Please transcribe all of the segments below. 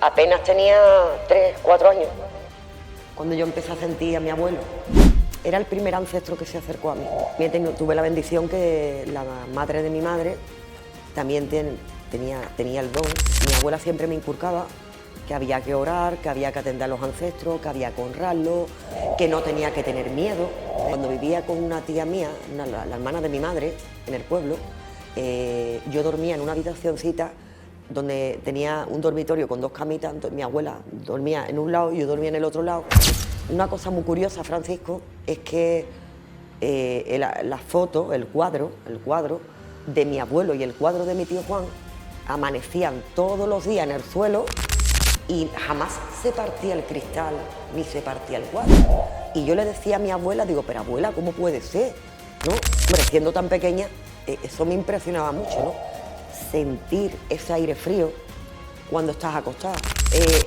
Apenas tenía 3, 4 años cuando yo empecé a sentir a mi abuelo. Era el primer ancestro que se acercó a mí. Tuve la bendición que la madre de mi madre también tenía el don. Mi abuela siempre me inculcaba que había que orar, que había que atender a los ancestros, que había que honrarlos, que no tenía que tener miedo. Cuando vivía con una tía mía, la hermana de mi madre, en el pueblo, yo dormía en una habitacioncita donde tenía un dormitorio con 2 camitas. Mi abuela dormía en un lado y yo dormía en el otro lado. Una cosa muy curiosa, Francisco, es que la foto, el cuadro de mi abuelo y el cuadro de mi tío Juan amanecían todos los días en el suelo y jamás se partía el cristal ni se partía el cuadro. Y yo le decía a mi abuela, digo, pero abuela, ¿cómo puede ser? ¿No? Hombre, siendo tan pequeña, eso me impresionaba mucho, ¿no? Sentir ese aire frío cuando estás acostada,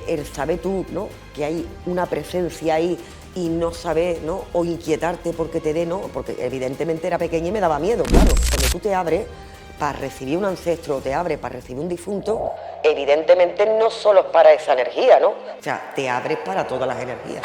el saber tú, ¿no?, que hay una presencia ahí y no saber, ¿no?, o inquietarte porque te dé, ¿no?, porque evidentemente era pequeña y me daba miedo, claro. Cuando tú te abres para recibir un ancestro, te abres para recibir un difunto, evidentemente no solo es para esa energía, ¿no? O sea, te abres para todas las energías.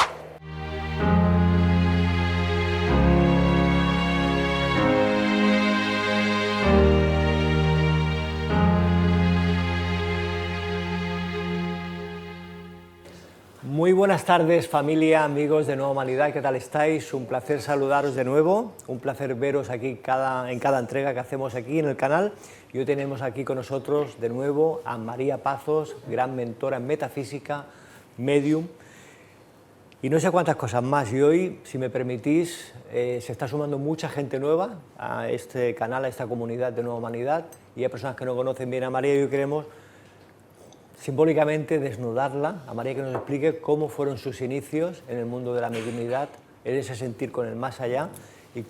Muy buenas tardes, familia, amigos de Nueva Humanidad, ¿qué tal estáis? Un placer saludaros de nuevo, un placer veros aquí en cada entrega que hacemos aquí en el canal. Y hoy tenemos aquí con nosotros de nuevo a María Pazos, gran mentora en metafísica, medium, y no sé cuántas cosas más. Y hoy, si me permitís, se está sumando mucha gente nueva a este canal, a esta comunidad de Nueva Humanidad, y hay personas que no conocen bien a María y hoy queremos simbólicamente desnudarla, a María, que nos explique cómo fueron sus inicios en el mundo de la mediunidad, en ese sentir con el más allá, y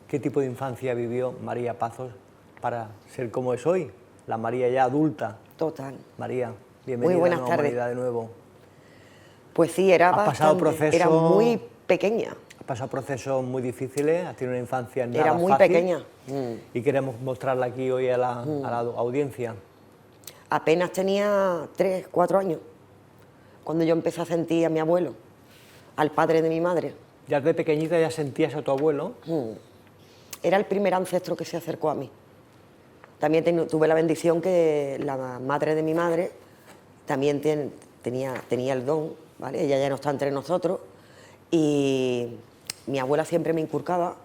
qué tipo de infancia vivió María Pazos para ser como es hoy, la María ya adulta. Total. María, bienvenida. Muy buenas a Nueva tardes. Humanidad de nuevo. Pues sí, era muy pequeña. Has pasado procesos muy difíciles, has tenido una infancia nada Era muy fácil, pequeña. y queremos mostrarla aquí hoy a la audiencia. Apenas tenía 3, 4 años cuando yo empecé a sentir a mi abuelo, al padre de mi madre. Ya de pequeñita ya sentías a tu abuelo. Era el primer ancestro que se acercó a mí. También tuve la bendición que la madre de mi madre también tenía el don, ¿vale? Ella ya no está entre nosotros, y mi abuela siempre me inculcaba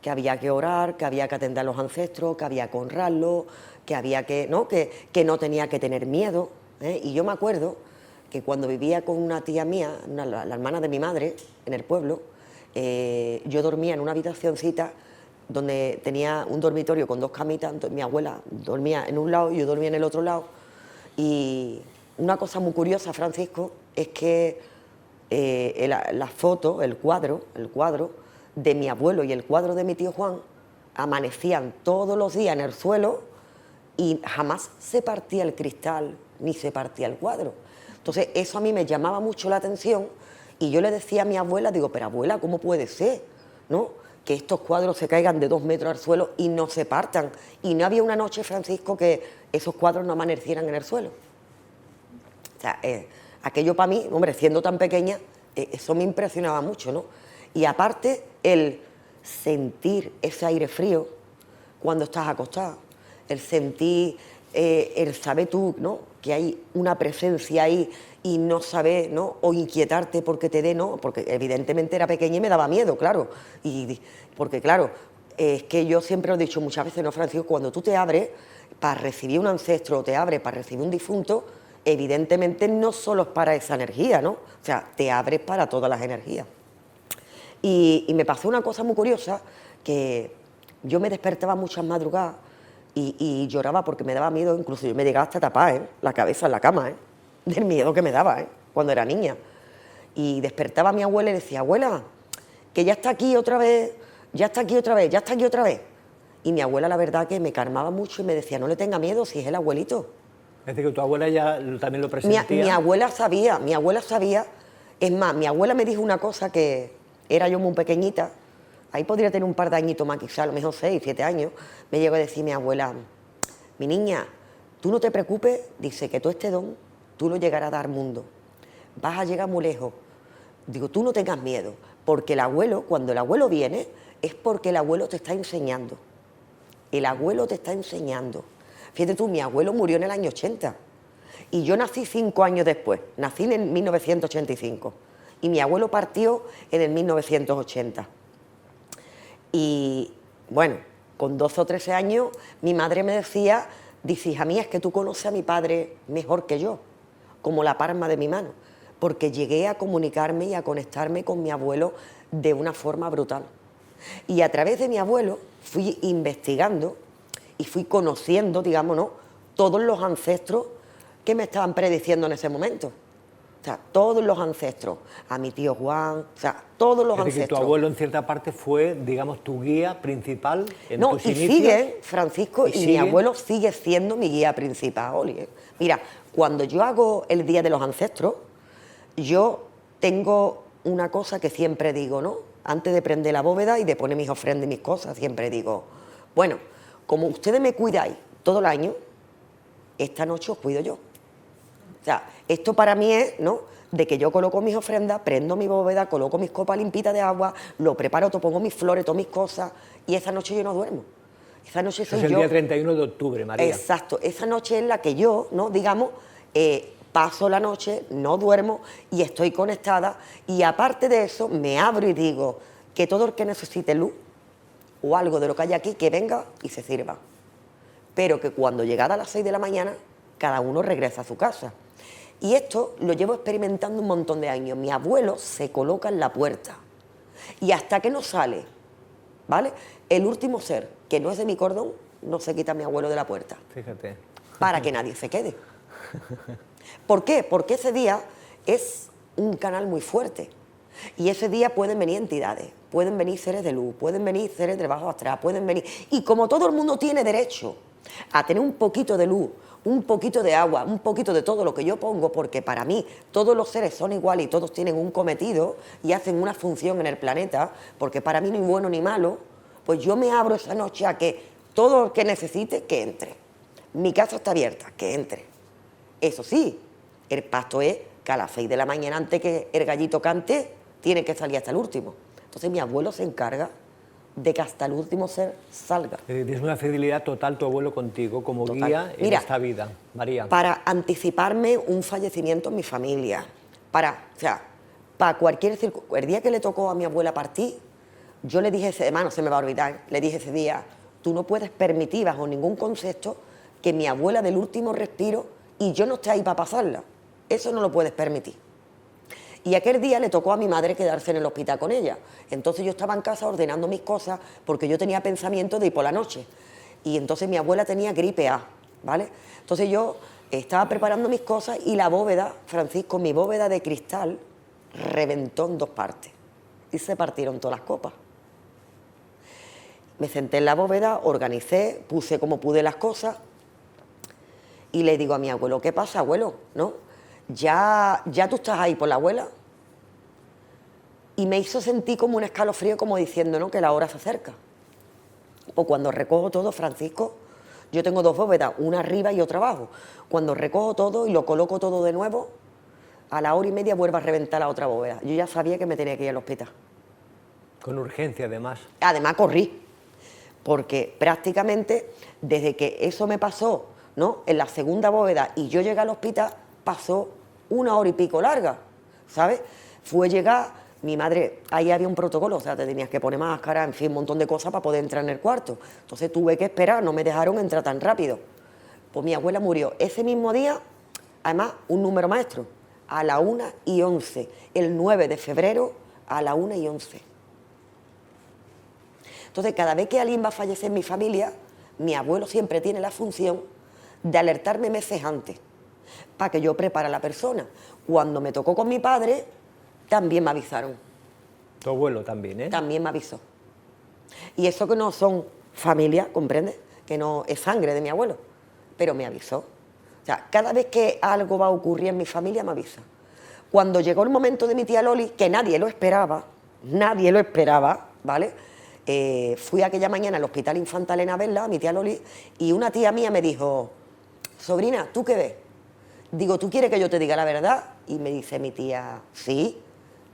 que había que orar, que había que atender a los ancestros, que había que honrarlos, que había que no tenía que tener miedo, ¿eh? Y yo me acuerdo que cuando vivía con una tía mía, la hermana de mi madre, en el pueblo, yo dormía en una habitacioncita donde tenía un dormitorio con 2 camitas. Entonces, mi abuela dormía en un lado y yo dormía en el otro lado. Y una cosa muy curiosa, Francisco, es que la foto, el cuadro de mi abuelo y el cuadro de mi tío Juan amanecían todos los días en el suelo y jamás se partía el cristal ni se partía el cuadro. Entonces eso a mí me llamaba mucho la atención y yo le decía a mi abuela, digo, pero abuela, ¿cómo puede ser, ¿no?, que estos cuadros se caigan de 2 metros al suelo y no se partan? Y no había una noche, Francisco, que esos cuadros no amanecieran en el suelo. O sea, aquello para mí, hombre, siendo tan pequeña, eso me impresionaba mucho, ¿no? Y aparte, el sentir ese aire frío cuando estás acostada, el sentir, el saber tú, ¿no?, que hay una presencia ahí y no saber, ¿no?, o inquietarte porque te dé, ¿no?, porque evidentemente era pequeña y me daba miedo, claro, porque claro, es que yo siempre lo he dicho muchas veces, ¿no, Francisco?, cuando tú te abres para recibir un ancestro o te abres para recibir un difunto, evidentemente no solo es para esa energía, ¿no?, o sea, te abres para todas las energías. Y me pasó una cosa muy curiosa, que yo me despertaba muchas madrugadas y lloraba porque me daba miedo, incluso yo me llegaba hasta tapar, la cabeza en la cama, del miedo que me daba, cuando era niña. Y despertaba a mi abuela y decía, abuela, que ya está aquí otra vez, ya está aquí otra vez, ya está aquí otra vez. Y mi abuela, la verdad, que me calmaba mucho y me decía, no le tenga miedo, si es el abuelito. Es decir, que tu abuela ya también lo presentía. Mi abuela sabía, es más, mi abuela me dijo una cosa que era yo muy pequeñita, ahí podría tener un par de añitos más, quizá a lo mejor 6, 7 años, me llegó a decir mi abuela, mi niña, tú no te preocupes, dice, que todo este don tú lo llegarás a dar mundo, vas a llegar muy lejos. Digo, tú no tengas miedo, porque el abuelo, cuando el abuelo viene, es porque el abuelo te está enseñando. El abuelo te está enseñando. Fíjate tú, mi abuelo murió en el año 80 y yo nací 5 años después, nací en 1985 y mi abuelo partió en el 1980. Y bueno, con 12 o 13 años mi madre me decía, dice, hija mía, es que tú conoces a mi padre mejor que yo, como la palma de mi mano, porque llegué a comunicarme y a conectarme con mi abuelo de una forma brutal. Y a través de mi abuelo fui investigando y fui conociendo, digamos, ¿no?, todos los ancestros que me estaban prediciendo en ese momento. O sea, todos los ancestros, a mi tío Juan, o sea, todos los ancestros. Que tu abuelo en cierta parte fue, digamos, tu guía principal en tus inicios. No, y sigue, Francisco, y mi abuelo sigue siendo mi guía principal, Oli, ¿eh? Mira, cuando yo hago el Día de los Ancestros, yo tengo una cosa que siempre digo, ¿no? Antes de prender la bóveda y de poner mis ofrendas y mis cosas, siempre digo, bueno, como ustedes me cuidáis todo el año, esta noche os cuido yo. O sea, esto para mí es, ¿no?, de que yo coloco mis ofrendas, prendo mi bóveda, coloco mis copas limpitas de agua, lo preparo, pongo mis flores, todas mis cosas, y esa noche yo no duermo. Esa noche soy yo. Es el día 31 de octubre, María. Exacto, esa noche es la que yo, ¿no?, digamos, paso la noche, no duermo y estoy conectada, y aparte de eso me abro y digo que todo el que necesite luz o algo de lo que hay aquí, que venga y se sirva. Pero que cuando llegada a las 6 de la mañana, cada uno regresa a su casa. Y esto lo llevo experimentando un montón de años. Mi abuelo se coloca en la puerta y hasta que no sale, ¿vale?, el último ser que no es de mi cordón, no se quita mi abuelo de la puerta. Fíjate. Para que nadie se quede. ¿Por qué? Porque ese día es un canal muy fuerte. Y ese día pueden venir entidades, pueden venir seres de luz, pueden venir seres de bajo astral, pueden venir... Y como todo el mundo tiene derecho a tener un poquito de luz, un poquito de agua, un poquito de todo lo que yo pongo, porque para mí todos los seres son iguales y todos tienen un cometido y hacen una función en el planeta, porque para mí no hay bueno ni malo, pues yo me abro esa noche a que todo el que necesite, que entre. Mi casa está abierta, que entre. Eso sí, el pacto es que a las 6 de la mañana, antes que el gallito cante, tiene que salir hasta el último. Entonces mi abuelo se encarga de que hasta el último ser salga. Tienes una fidelidad total tu abuelo contigo como Total. guía en esta vida, María. Para anticiparme un fallecimiento en mi familia, para cualquier circunstancia. El día que le tocó a mi abuela partir, yo le dije ese, no se me va a olvidar, le dije ese día, tú no puedes permitir bajo ningún concepto que mi abuela del último respiro y yo no esté ahí para pasarla. Eso no lo puedes permitir. Y aquel día le tocó a mi madre quedarse en el hospital con ella. Entonces yo estaba en casa ordenando mis cosas porque yo tenía pensamiento de ir por la noche. Y entonces mi abuela tenía gripe A, ¿vale? Entonces yo estaba preparando mis cosas y la bóveda, Francisco, mi bóveda de cristal, reventó en 2 partes. Y se partieron todas las copas. Me senté en la bóveda, organicé, puse como pude las cosas y le digo a mi abuelo, ¿qué pasa, abuelo? ¿No? ¿Ya tú estás ahí por la abuela? Y me hizo sentir como un escalofrío, como diciendo, ¿no?, que la hora se acerca. Pues cuando recojo todo, Francisco, yo tengo 2 bóvedas, una arriba y otra abajo. Cuando recojo todo y lo coloco todo de nuevo, a la hora y media vuelvo a reventar la otra bóveda. Yo ya sabía que me tenía que ir al hospital. Con urgencia, además. Además corrí, porque prácticamente desde que eso me pasó, ¿no?, en la segunda bóveda y yo llegué al hospital, pasó 1 hora y pico larga, ¿sabes? Fue llegar, mi madre, ahí había un protocolo, o sea, te tenías que poner máscara, en fin, un montón de cosas para poder entrar en el cuarto. Entonces tuve que esperar, no me dejaron entrar tan rápido. Pues mi abuela murió ese mismo día, además un número maestro, a la 1:11, el 9 de febrero a la 1:11. Entonces, cada vez que alguien va a fallecer en mi familia, mi abuelo siempre tiene la función de alertarme meses antes, para que yo prepare a la persona. Cuando me tocó con mi padre, también me avisaron. Tu abuelo también, ¿eh? También me avisó. Y eso que no son familia, ¿comprendes? Que no es sangre de mi abuelo, pero me avisó. O sea, cada vez que algo va a ocurrir en mi familia, me avisa. Cuando llegó el momento de mi tía Loli, que nadie lo esperaba, ¿vale? Fui aquella mañana al Hospital Infantil en a verla, a mi tía Loli, y una tía mía me dijo, sobrina, ¿tú qué ves? Digo, ¿tú quieres que yo te diga la verdad? Y me dice mi tía, sí.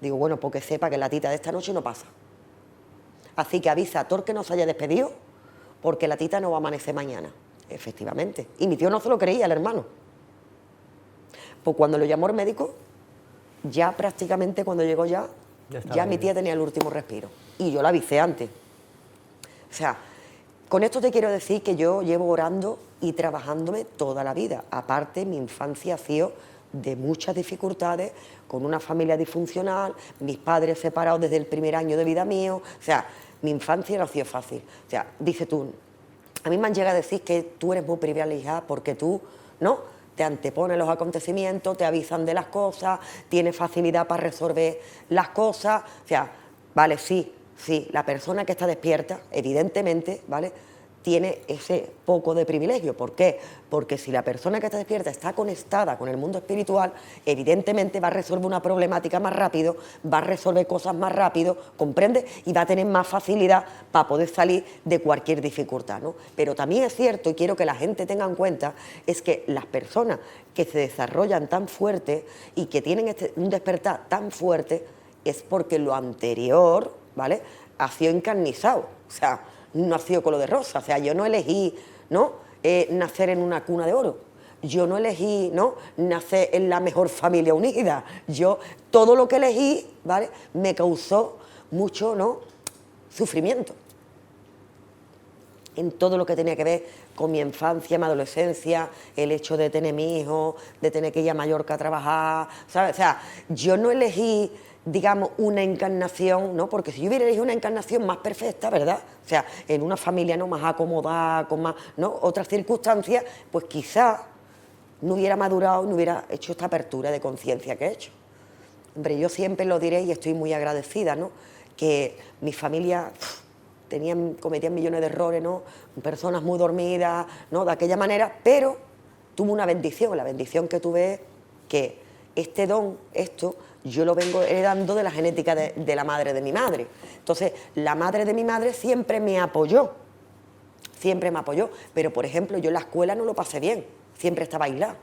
Digo, bueno, porque sepa que la tita de esta noche no pasa. Así que avisa a todo el que no se haya despedido, porque la tita no va a amanecer mañana. Efectivamente. Y mi tío no se lo creía, el hermano. Pues cuando lo llamó el médico, ya prácticamente cuando llegó ya mi tía tenía el último respiro. Y yo la avisé antes. O sea, con esto te quiero decir que yo llevo orando y trabajándome toda la vida. Aparte, mi infancia ha sido de muchas dificultades, con una familia disfuncional, mis padres separados desde el primer año de vida mío. O sea, mi infancia no ha sido fácil. O sea, dice tú, a mí me han llegado a decir que tú eres muy privilegiada porque tú, ¿no?, te antepones los acontecimientos, te avisan de las cosas, tienes facilidad para resolver las cosas. O sea, vale, sí, la persona que está despierta, evidentemente, ¿vale?, tiene ese poco de privilegio. ¿Por qué? Porque si la persona que está despierta está conectada con el mundo espiritual, evidentemente va a resolver una problemática más rápido, va a resolver cosas más rápido, ¿comprende? Y va a tener más facilidad para poder salir de cualquier dificultad, ¿no? Pero también es cierto, y quiero que la gente tenga en cuenta, es que las personas que se desarrollan tan fuerte y que tienen un despertar tan fuerte, es porque lo anterior, ¿vale?, ha sido encarnizado. O sea, no ha sido color de rosa. O sea, yo no elegí, ¿no?, nacer en una cuna de oro. Yo no elegí, ¿no?, nacer en la mejor familia unida. Todo lo que elegí, ¿vale?, me causó mucho, ¿no?, sufrimiento. En todo lo que tenía que ver con mi infancia, mi adolescencia, el hecho de tener mi hijo, de tener que ir a Mallorca a trabajar, ¿sabes? O sea, yo no elegí, digamos, una encarnación, ¿no? Porque si yo hubiera elegido una encarnación más perfecta, ¿verdad?, o sea, en una familia, ¿no?, más acomodada, con más, ¿no?, otras circunstancias, pues quizá no hubiera madurado, no hubiera hecho esta apertura de conciencia que he hecho. Hombre, yo siempre lo diré y estoy muy agradecida, ¿no?, que mi familia cometían millones de errores, ¿no?, personas muy dormidas, ¿no?, de aquella manera, pero tuve una bendición. La bendición que tuve es que este don, yo lo vengo heredando de la genética de la madre de mi madre. Entonces, la madre de mi madre siempre me apoyó, pero, por ejemplo, yo en la escuela no lo pasé bien, siempre estaba aislada,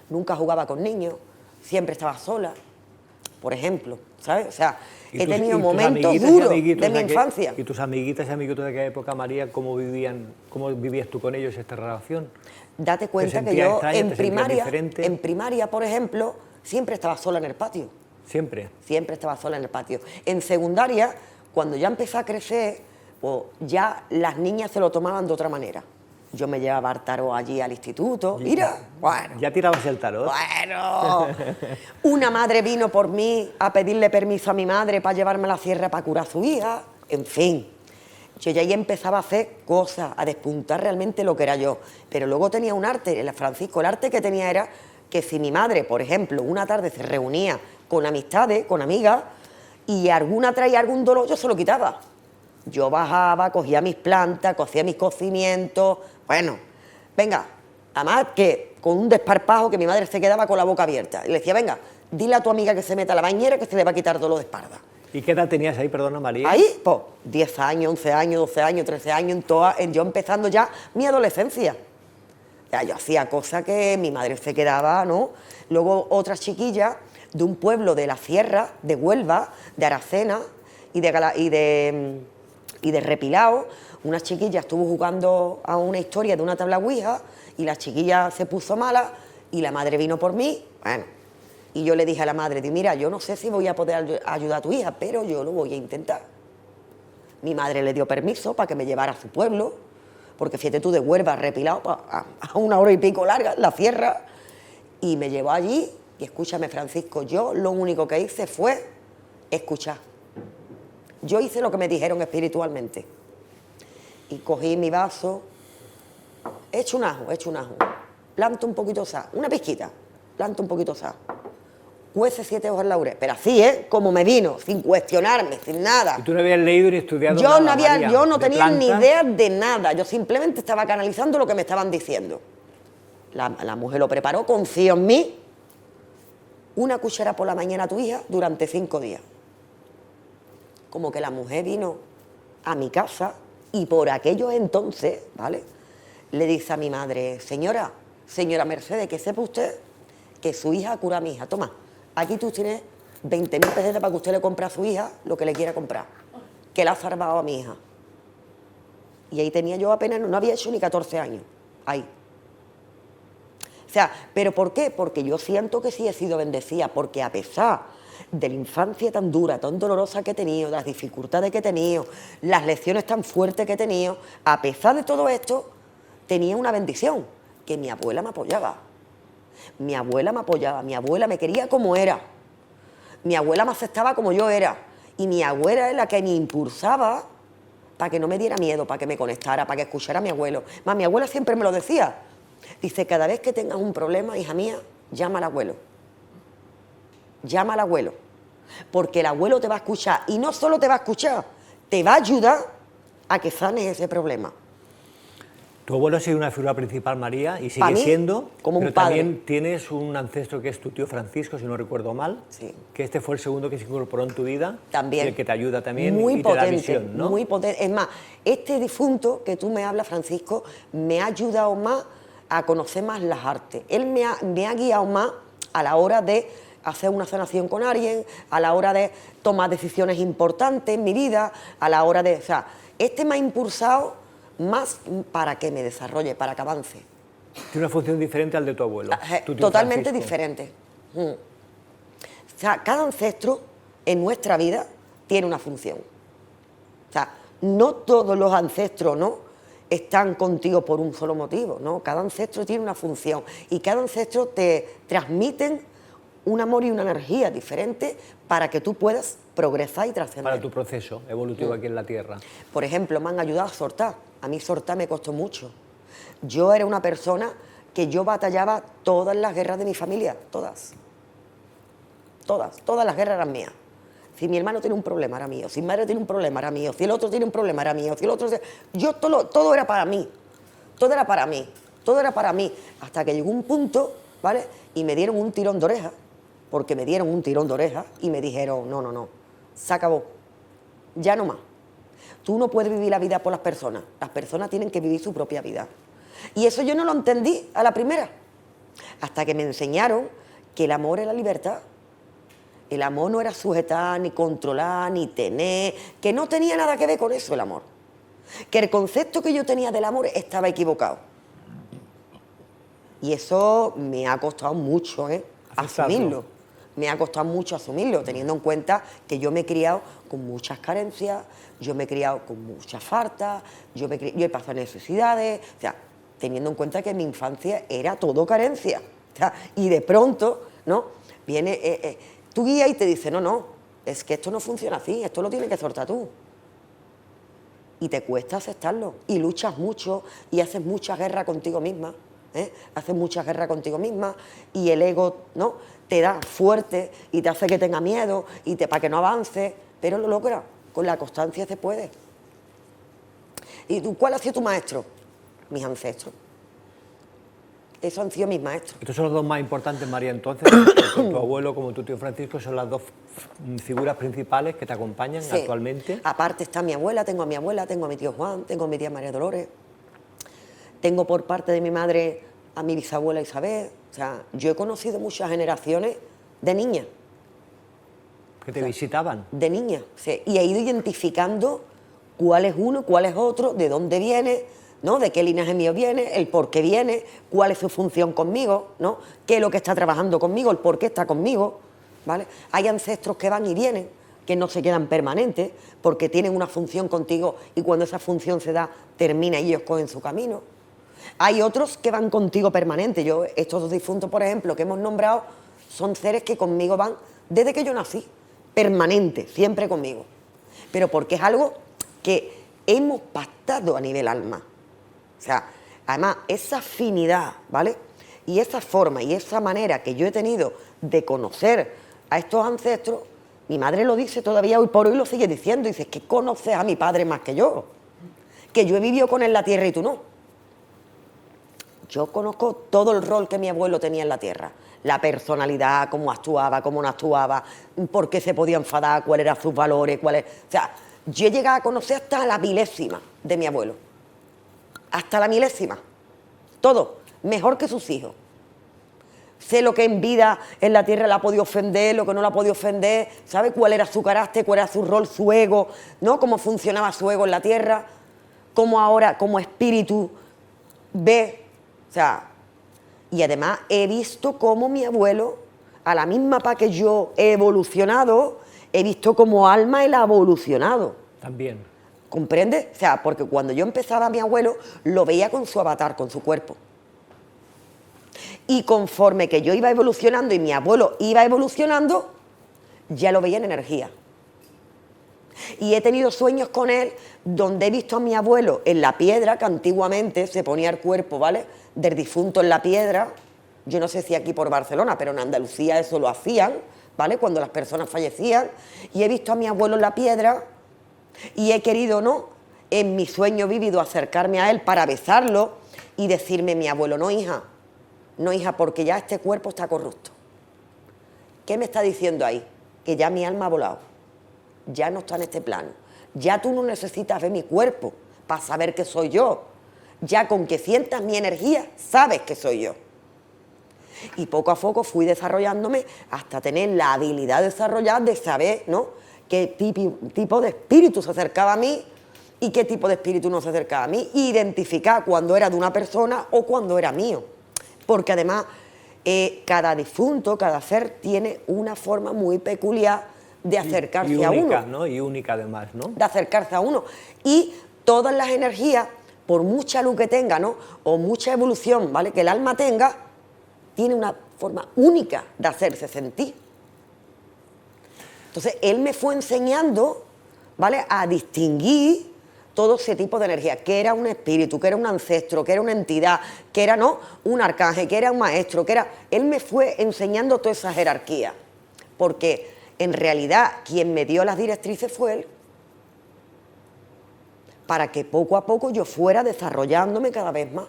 nunca jugaba con niños, siempre estaba sola, por ejemplo, ¿sabes? O sea, he tenido momentos duros de mi infancia. ¿Y tus amiguitas y amiguitos de aquella época, María, cómo vivías tú con ellos esta relación? Date cuenta que yo en primaria, por ejemplo, siempre estaba sola en el patio. ¿Siempre? Siempre estaba sola en el patio. En secundaria, cuando ya empecé a crecer, pues ya las niñas se lo tomaban de otra manera. Yo me llevaba el tarot allí al instituto, mira, bueno. ¿Ya tirabas el tarot? Bueno, una madre vino por mí a pedirle permiso a mi madre para llevarme a la sierra para curar a su hija, en fin. Yo ya ahí empezaba a hacer cosas, a despuntar realmente lo que era yo. Pero luego tenía un arte, el Francisco, el arte que tenía era que si mi madre, por ejemplo, una tarde se reunía con amistades, con amigas, y alguna traía algún dolor, yo se lo quitaba. Yo bajaba, cogía mis plantas, cocía mis cocimientos, bueno, venga, además que con un desparpajo que mi madre se quedaba con la boca abierta. Y le decía, venga, dile a tu amiga que se meta a la bañera que se le va a quitar dolor de espalda. ¿Y qué edad tenías ahí, perdona, María? Ahí, pues, 10 años, 11 años, 12 años, 13 años, yo empezando ya mi adolescencia. Ya, yo hacía cosas que mi madre se quedaba, ¿no? Luego otras chiquillas de un pueblo de la sierra, de Huelva, de Aracena y de Repilao, una chiquilla estuvo jugando a una historia de una tabla ouija y la chiquilla se puso mala y la madre vino por mí, bueno, y yo le dije a la madre, mira, yo no sé si voy a poder ayudar a tu hija, pero yo lo voy a intentar. Mi madre le dio permiso para que me llevara a su pueblo, porque fíjate tú, de Huelva, Repilao, a 1 hora y pico larga, la sierra, y me llevó allí, y escúchame, Francisco, yo lo único que hice fue escuchar. Yo hice lo que me dijeron espiritualmente. Y cogí mi vaso, he hecho un ajo, planto un poquito de sal, una pizquita, planto un poquito de sal, cuece 7 hojas de laurel, pero así, como me vino, sin cuestionarme, sin nada. ¿Y tú no habías leído ni estudiado yo nada, María, yo no tenía plantas? ni idea de nada, yo simplemente estaba canalizando lo que me estaban diciendo. La mujer lo preparó, confío en mí, una cuchara por la mañana a tu hija durante 5 días. Como que la mujer vino a mi casa y por aquellos entonces, ¿vale?, le dice a mi madre, señora Mercedes, que sepa usted que su hija cura a mi hija. Toma, aquí tú tienes 20.000 pesetas para que usted le compre a su hija lo que le quiera comprar, que la ha salvado a mi hija. Y ahí tenía yo apenas, no había hecho ni 14 años, ahí. O sea, ¿pero por qué? Porque yo siento que sí he sido bendecida, porque a pesar de la infancia tan dura, tan dolorosa que he tenido, las dificultades que he tenido, las lecciones tan fuertes que he tenido, a pesar de todo esto, tenía una bendición, que mi abuela me apoyaba. Mi abuela me apoyaba, mi abuela me quería como era, mi abuela me aceptaba como yo era, y mi abuela es la que me impulsaba para que no me diera miedo, para que me conectara, para que escuchara a mi abuelo. Más, mi abuela siempre me lo decía. Dice, cada vez que tengas un problema, hija mía, llama al abuelo. Llama al abuelo. Porque el abuelo te va a escuchar. Y no solo te va a escuchar, te va a ayudar a que sanes ese problema. Tu abuelo ha sido una figura principal, María, y Para sigue mí, siendo, como un pero padre. también tienes un ancestro que es tu tío Francisco, si no recuerdo mal, Sí. que este fue el segundo que se incorporó en tu vida, También. y el que te ayuda también Muy y potente, te da visión, ¿no? muy potente. Es más, este difunto que tú me hablas, Francisco, me ha ayudado más a conocer más las artes. Él me ha guiado más a la hora de hacer una sanación con alguien, a la hora de tomar decisiones importantes en mi vida, a la hora de... O sea, este me ha impulsado más para que me desarrolle, para que avance. Tiene una función diferente al de tu abuelo. Tu tío Totalmente Francisco. diferente. O sea, cada ancestro en nuestra vida tiene una función. O sea, no todos los ancestros, ¿no?, están contigo por un solo motivo, ¿no? Cada ancestro tiene una función y cada ancestro te transmiten un amor y una energía diferente para que tú puedas progresar y trascender. Para tu proceso evolutivo aquí en la Tierra. Por ejemplo, me han ayudado a soltar. A mí soltar me costó mucho. Yo era una persona que yo batallaba todas las guerras de mi familia, todas. Todas las guerras eran mías. Si mi hermano tiene un problema, era mío. Si mi madre tiene un problema, era mío. Si el otro tiene un problema, era mío. Si el otro... Yo todo era para mí. Todo era para mí. Todo era para mí. Hasta que llegó un punto, ¿vale? Y me dieron un tirón de oreja. Porque me dieron un tirón de oreja y me dijeron, no, se acabó. Ya no más. Tú no puedes vivir la vida por las personas tienen que vivir su propia vida. Y eso yo no lo entendí a la primera, hasta que me enseñaron que el amor es la libertad. El amor no era sujetar, ni controlar, ni tener, que no tenía nada que ver con eso el amor. Que el concepto que yo tenía del amor estaba equivocado. Y eso me ha costado mucho, asumirlo. Me ha costado mucho asumirlo, teniendo en cuenta que yo me he criado con muchas carencias, yo me he criado con muchas faltas, yo he pasado necesidades, o sea, teniendo en cuenta que mi infancia era todo carencia. O sea, y de pronto, ¿no?, viene tu guía y te dice, no, es que esto no funciona así, esto lo tienes que soltar tú. Y te cuesta aceptarlo, y luchas mucho, y haces mucha guerra contigo misma, haces mucha guerra contigo misma, y el ego, ¿no?, te da fuerte y te hace que tenga miedo y para que no avance, pero lo logra, con la constancia se puede. ¿Y tú, cuál ha sido tu maestro? Mis ancestros. Esos han sido mis maestros. Estos son los dos más importantes, María, entonces, tanto tu abuelo como tu tío Francisco son las dos figuras principales que te acompañan actualmente. Aparte está mi abuela, tengo a mi tío Juan, tengo a mi tía María Dolores, tengo por parte de mi madre a mi bisabuela Isabel. O sea, yo he conocido muchas generaciones de niñas. Que te visitaban. De niñas, sí, y he ido identificando cuál es uno, cuál es otro, de dónde viene, ¿no?, de qué linaje mío viene, el por qué viene, cuál es su función conmigo, ¿no?, qué es lo que está trabajando conmigo, el por qué está conmigo, ¿vale? Hay ancestros que van y vienen, que no se quedan permanentes, porque tienen una función contigo y cuando esa función se da, termina y ellos cogen su camino. Hay otros que van contigo permanente. Estos dos difuntos, por ejemplo, que hemos nombrado, son seres que conmigo van desde que yo nací, permanente, siempre conmigo. Pero porque es algo que hemos pactado a nivel alma. O sea, además, esa afinidad, ¿vale?, y esa forma y esa manera que yo he tenido de conocer a estos ancestros, mi madre lo dice todavía hoy por hoy, lo sigue diciendo, dice, que conoces a mi padre más que yo he vivido con él en la tierra y tú no. Yo conozco todo el rol que mi abuelo tenía en la tierra, la personalidad, cómo actuaba, cómo no actuaba, por qué se podía enfadar, cuáles eran sus valores, O sea, yo he llegado a conocer hasta la milésima de mi abuelo, hasta la milésima, todo, mejor que sus hijos, sé lo que en vida en la tierra la ha podido ofender, lo que no la ha podido ofender, sabe cuál era su carácter, cuál era su rol, su ego, ¿no? Cómo funcionaba su ego en la tierra, cómo ahora como espíritu ve, o sea, y además he visto cómo mi abuelo, a la misma pa que yo he evolucionado, he visto cómo alma él ha evolucionado. También. ¿Comprende? O sea, porque cuando yo empezaba a mi abuelo, lo veía con su avatar, con su cuerpo. Y conforme que yo iba evolucionando y mi abuelo iba evolucionando, ya lo veía en energía. Y he tenido sueños con él donde he visto a mi abuelo en la piedra, que antiguamente se ponía el cuerpo, ¿vale?, del difunto en la piedra. Yo no sé si aquí por Barcelona, pero en Andalucía eso lo hacían, ¿vale?, cuando las personas fallecían. Y he visto a mi abuelo en la piedra y he querido, ¿no?, en mi sueño vívido acercarme a él para besarlo y decirme: mi abuelo, no hija, porque ya este cuerpo está corrupto. ¿Qué me está diciendo ahí? Que ya mi alma ha volado, ya no está en este plano, ya tú no necesitas ver mi cuerpo para saber que soy yo, ya con que sientas mi energía sabes que soy yo. Y poco a poco fui desarrollándome hasta tener la habilidad desarrollada de saber, ¿no?, qué tipo de espíritu se acercaba a mí y qué tipo de espíritu no se acercaba a mí, e identificar cuando era de una persona o cuando era mío. Porque además cada difunto, cada ser tiene una forma muy peculiar de acercarse y única, a uno. ¿no? Y única además, ¿no? De acercarse a uno. Y todas las energías, por mucha luz que tenga, ¿no?, o mucha evolución, ¿vale?, que el alma tenga, tiene una forma única de hacerse sentir. Entonces, él me fue enseñando, ¿vale?, a distinguir todo ese tipo de energía, que era un espíritu, que era un ancestro, que era una entidad, que era, ¿no?, un arcángel, que era un maestro, que era... Él me fue enseñando toda esa jerarquía, porque en realidad quien me dio las directrices fue él, para que poco a poco yo fuera desarrollándome cada vez más.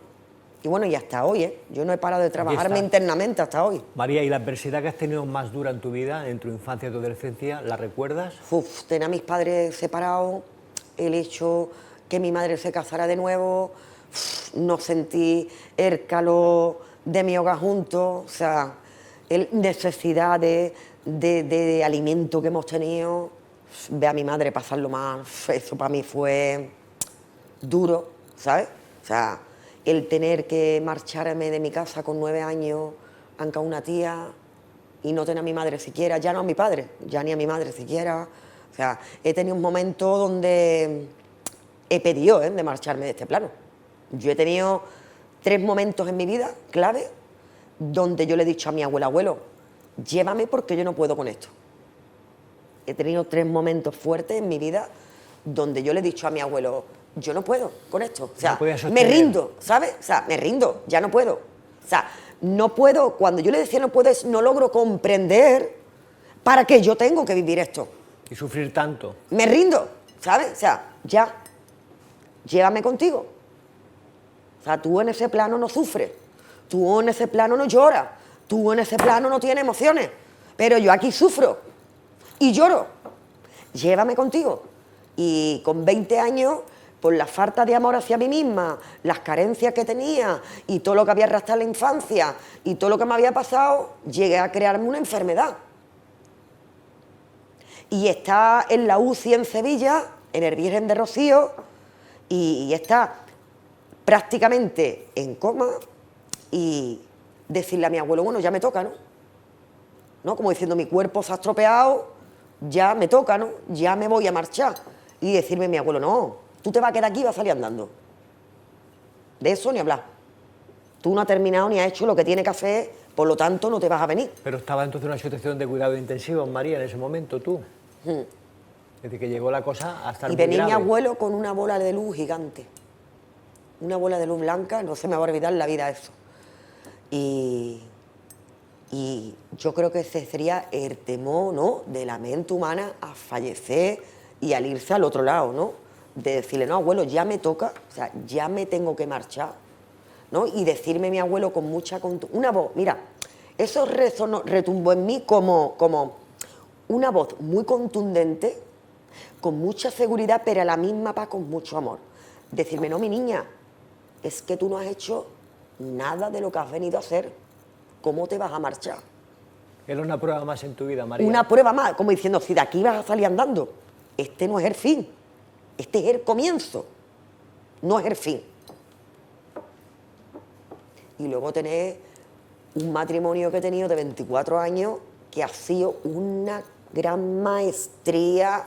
Y bueno, y hasta hoy, yo no he parado de trabajarme internamente hasta hoy. María, ¿y la adversidad que has tenido más dura en tu vida, en tu infancia y tu adolescencia, la recuerdas? Tener a mis padres separados, el hecho que mi madre se casara de nuevo, no sentí el calor de mi hogar juntos, o sea, necesidad de alimento que hemos tenido, ver a mi madre pasarlo mal, eso para mí fue duro, ¿sabes? O sea, el tener que marcharme de mi casa con 9 años, aunque a una tía, y no tener a mi madre siquiera, ya no a mi padre, ya ni a mi madre siquiera. O sea, he tenido un momento donde he pedido de marcharme de este plano. Yo he tenido 3 momentos en mi vida clave donde yo le he dicho a mi abuelo: abuelo, llévame porque yo no puedo con esto. He tenido 3 momentos fuertes en mi vida donde yo le he dicho a mi abuelo: yo no puedo con esto. O sea, no me rindo, ¿sabes? O sea, me rindo, ya no puedo. O sea, no puedo, cuando yo le decía no puedo, no logro comprender para qué yo tengo que vivir esto. Y sufrir tanto. Me rindo, ¿sabes? O sea, ya, llévame contigo. O sea, tú en ese plano no sufres, tú en ese plano no lloras, tú en ese plano no tienes emociones, pero yo aquí sufro y lloro. Llévame contigo. Y con 20 años, por la falta de amor hacia mí misma, las carencias que tenía y todo lo que había arrastrado en la infancia y todo lo que me había pasado, llegué a crearme una enfermedad. Y está en la UCI en Sevilla, en el Virgen de Rocío, y está prácticamente en coma, y decirle a mi abuelo: bueno, ya me toca, ¿no? Como diciendo, mi cuerpo se ha estropeado, ya me toca, ¿no? Ya me voy a marchar. Y decirme a mi abuelo: no, tú te vas a quedar aquí y vas a salir andando. De eso ni hablar. Tú no has terminado ni has hecho lo que tiene que hacer, por lo tanto no te vas a venir. Pero estaba entonces en una situación de cuidado intensivo, María, en ese momento, tú. Desde que llegó la cosa a estar muy grave. Y venía mi abuelo con una bola de luz gigante. Una bola de luz blanca, no se me va a olvidar la vida eso. Y yo creo que ese sería el temor, ¿no?, de la mente humana a fallecer y al irse al otro lado, ¿no? De decirle: no, abuelo, ya me toca, o sea, ya me tengo que marchar, ¿no? Y decirme mi abuelo con mucha... una voz, mira, eso retumbó en mí como una voz muy contundente, con mucha seguridad, pero a la misma paz, con mucho amor. Decirme: no, mi niña, es que tú no has hecho nada de lo que has venido a hacer. cómo te vas a marchar. Era una prueba más en tu vida, María. Una prueba más, como diciendo, si de aquí vas a salir andando, este no es el fin, este es el comienzo, no es el fin. Y luego tener un matrimonio que he tenido de 24 años que ha sido una gran maestría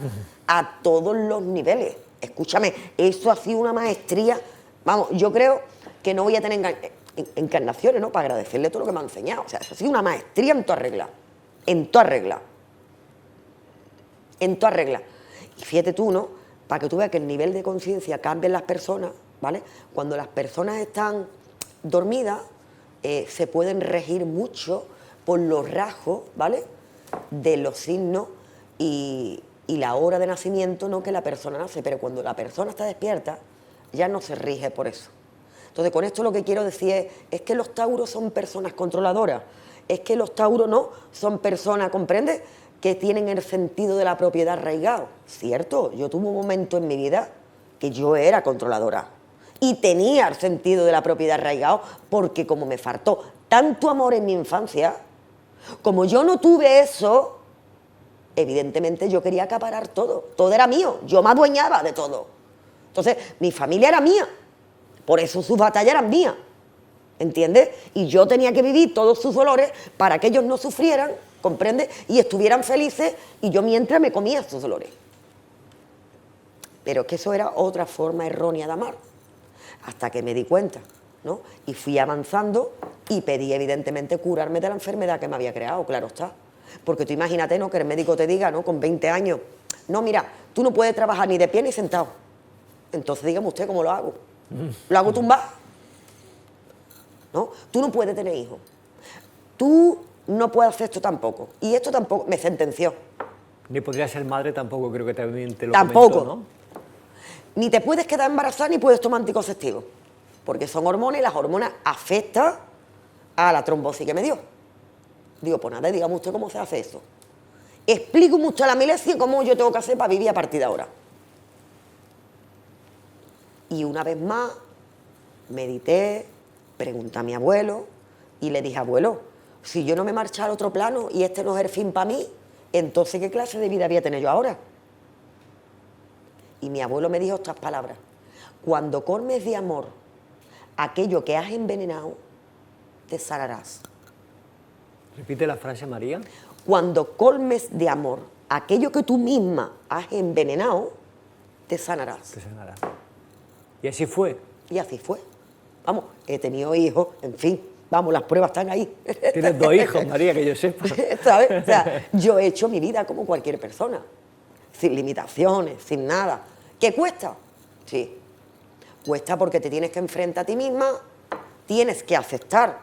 a todos los niveles. Escúchame, eso ha sido una maestría, vamos, yo creo que no voy a tener encarnaciones, ¿no?, para agradecerle todo lo que me ha enseñado. O sea, eso ha sido una maestría en toda regla, en toda regla, en toda regla. Y fíjate tú, ¿no?, para que tú veas que el nivel de conciencia cambia en las personas, ¿vale? Cuando las personas están dormidas, se pueden regir mucho por los rasgos, ¿vale?, de los signos y la hora de nacimiento, ¿no?, que la persona nace. Pero cuando la persona está despierta, ya no se rige por eso. Entonces, con esto lo que quiero decir es que los tauros son personas controladoras, es que los tauros no son personas, ¿comprendes?, que tienen el sentido de la propiedad arraigado. Cierto, yo tuve un momento en mi vida que yo era controladora y tenía el sentido de la propiedad arraigado, porque como me faltó tanto amor en mi infancia, como yo no tuve eso, evidentemente yo quería acaparar todo era mío, yo me adueñaba de todo. Entonces, mi familia era mía, por eso sus batallas eran mías, ¿entiendes? Y yo tenía que vivir todos sus dolores para que ellos no sufrieran, ¿comprendes?, y estuvieran felices, y yo mientras me comía sus dolores. Pero es que eso era otra forma errónea de amar, hasta que me di cuenta, ¿no?, y fui avanzando y pedí evidentemente curarme de la enfermedad que me había creado, claro está. Porque tú imagínate, ¿no?, que el médico te diga, ¿no?, con 20 años, no, mira, tú no puedes trabajar ni de pie ni sentado. Entonces dígame usted cómo lo hago. ¿Lo hago tumbado? ¿No? Tú no puedes tener hijos. Tú no puedes hacer esto tampoco. Y esto tampoco, me sentenció. Ni podría ser madre tampoco, creo que también te lo Tampoco. comentó, ¿no? Ni te puedes quedar embarazada ni puedes tomar anticonceptivos. Porque son hormonas y las hormonas afectan a la trombosis que me dio. Digo, pues nada, dígame usted cómo se hace eso. Explico mucho a la milésima cómo yo tengo que hacer para vivir a partir de ahora. Y una vez más, medité, pregunté a mi abuelo y le dije, abuelo, si yo no me marcho al otro plano y este no es el fin para mí, entonces ¿qué clase de vida voy a tener yo ahora? Y mi abuelo me dijo estas palabras: cuando colmes de amor aquello que has envenenado, te sanarás. Repite la frase, María. Cuando colmes de amor aquello que tú misma has envenenado, te sanarás. Te sanará. Y así fue. Y así fue. Vamos, he tenido hijos, en fin, vamos, las pruebas están ahí. Tienes 2 hijos, María, que yo sepa. ¿Sabes? O sea, yo he hecho mi vida como cualquier persona, sin limitaciones, sin nada. ¿Qué cuesta? Sí. Cuesta porque te tienes que enfrentar a ti misma, tienes que aceptar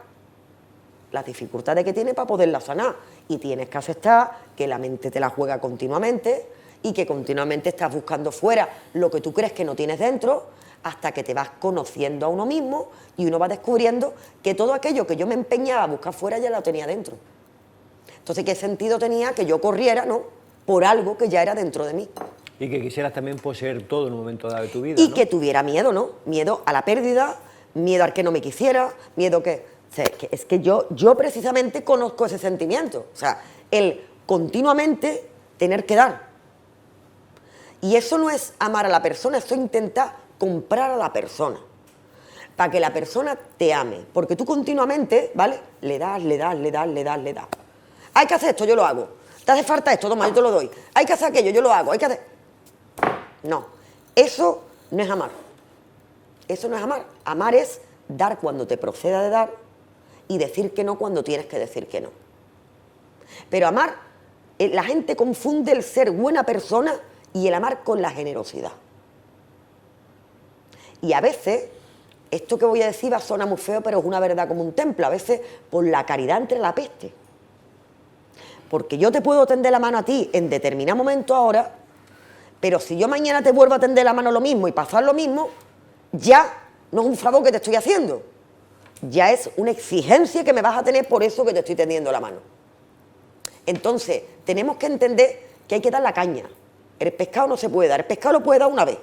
las dificultades que tienes para poderlas sanar, y tienes que aceptar que la mente te la juega continuamente y que continuamente estás buscando fuera lo que tú crees que no tienes dentro, hasta que te vas conociendo a uno mismo y uno va descubriendo que todo aquello que yo me empeñaba a buscar fuera ya lo tenía dentro. Entonces, ¿qué sentido tenía que yo corriera, ¿no?, por algo que ya era dentro de mí? Y que quisieras también poseer todo en un momento dado de tu vida, Y ¿no? que tuviera miedo, ¿no? Miedo a la pérdida, miedo al que no me quisiera, miedo que... O sea, es que yo precisamente conozco ese sentimiento. O sea, el continuamente tener que dar. Y eso no es amar a la persona, eso es intentar comprar a la persona, para que la persona te ame, porque tú continuamente, ¿vale?, le das. Hay que hacer esto, yo lo hago. Te hace falta esto, toma, yo te lo doy. Hay que hacer aquello, yo lo hago. Hay que hacer... No, eso no es amar. Eso no es amar. Amar es dar cuando te proceda de dar y decir que no cuando tienes que decir que no. Pero amar, la gente confunde el ser buena persona y el amar con la generosidad. Y a veces, esto que voy a decir va a sonar muy feo, pero es una verdad como un templo. A veces, por la caridad entre la peste. Porque yo te puedo tender la mano a ti en determinado momento ahora, pero si yo mañana te vuelvo a tender la mano lo mismo y pasar lo mismo, ya no es un favor que te estoy haciendo. Ya es una exigencia que me vas a tener por eso que te estoy tendiendo la mano. Entonces, tenemos que entender que hay que dar la caña. El pescado no se puede dar, el pescado lo puede dar una vez.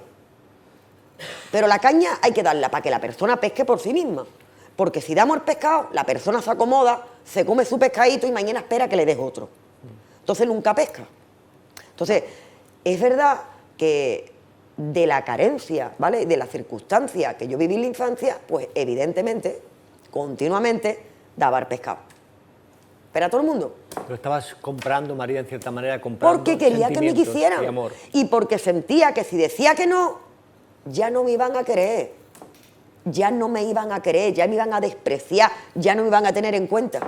Pero la caña hay que darla para que la persona pesque por sí misma. Porque si damos el pescado, la persona se acomoda, se come su pescadito y mañana espera que le des otro. Entonces nunca pesca. Entonces, es verdad que de la carencia, ¿vale?, de la circunstancia que yo viví en la infancia, pues evidentemente, continuamente, daba el pescado. Pero a todo el mundo. Lo estabas comprando, María, en cierta manera, comprando Porque quería que me quisieran. y amor. Y porque sentía que si decía que no, ya no me iban a querer. Ya no me iban a querer, ya me iban a despreciar, ya no me iban a tener en cuenta.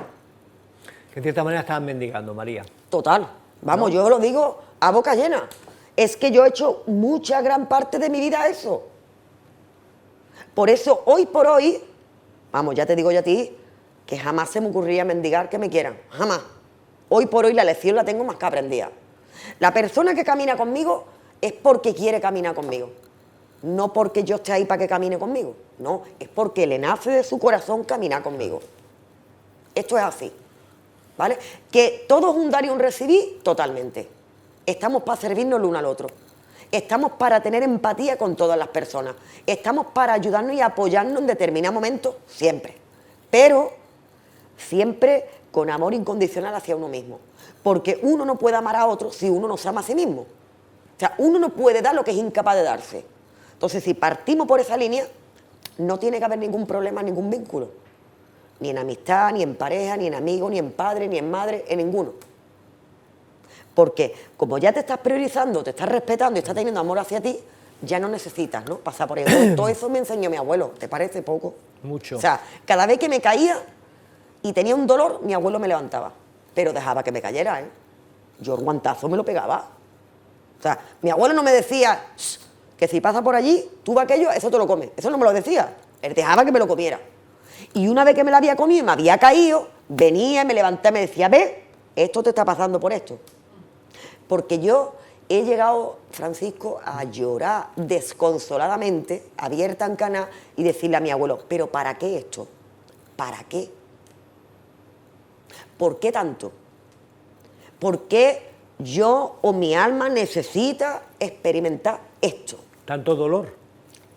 Que en cierta manera estaban mendigando, María. Total. Vamos, ¿no? Yo lo digo a boca llena. Es que yo he hecho mucha gran parte de mi vida eso. Por eso, hoy por hoy, vamos, ya te digo yo a ti, que jamás se me ocurría mendigar que me quieran. Jamás. Hoy por hoy la lección la tengo más que aprendida. La persona que camina conmigo es porque quiere caminar conmigo. No porque yo esté ahí para que camine conmigo. No, es porque le nace de su corazón caminar conmigo. Esto es así. ¿Vale? Que todo es un dar y un recibir, totalmente. Estamos para servirnos el uno al otro. Estamos para tener empatía con todas las personas. Estamos para ayudarnos y apoyarnos en determinados momentos, siempre. Pero siempre con amor incondicional hacia uno mismo. Porque uno no puede amar a otro si uno no se ama a sí mismo. O sea, uno no puede dar lo que es incapaz de darse. Entonces, si partimos por esa línea, no tiene que haber ningún problema, ningún vínculo. Ni en amistad, ni en pareja, ni en amigo, ni en padre, ni en madre, en ninguno. Porque como ya te estás priorizando, te estás respetando y estás teniendo amor hacia ti, ya no necesitas, ¿no?, pasar por eso. Todo eso me enseñó mi abuelo, ¿te parece poco? Mucho. O sea, cada vez que me caía y tenía un dolor, mi abuelo me levantaba. Pero dejaba que me cayera, ¿eh? Yo el guantazo me lo pegaba. O sea, mi abuelo no me decía que si pasa por allí, tú vas aquello, eso te lo comes. Eso no me lo decía. Él dejaba que me lo comiera. Y una vez que me lo había comido y me había caído, venía y me levantaba y me decía, ve, esto te está pasando por esto. Porque yo he llegado, Francisco, a llorar desconsoladamente, abierta en cana, y decirle a mi abuelo, ¿pero para qué esto? ¿Para qué? ¿Por qué tanto? ¿Por qué yo o mi alma necesita experimentar esto? ¿Tanto dolor?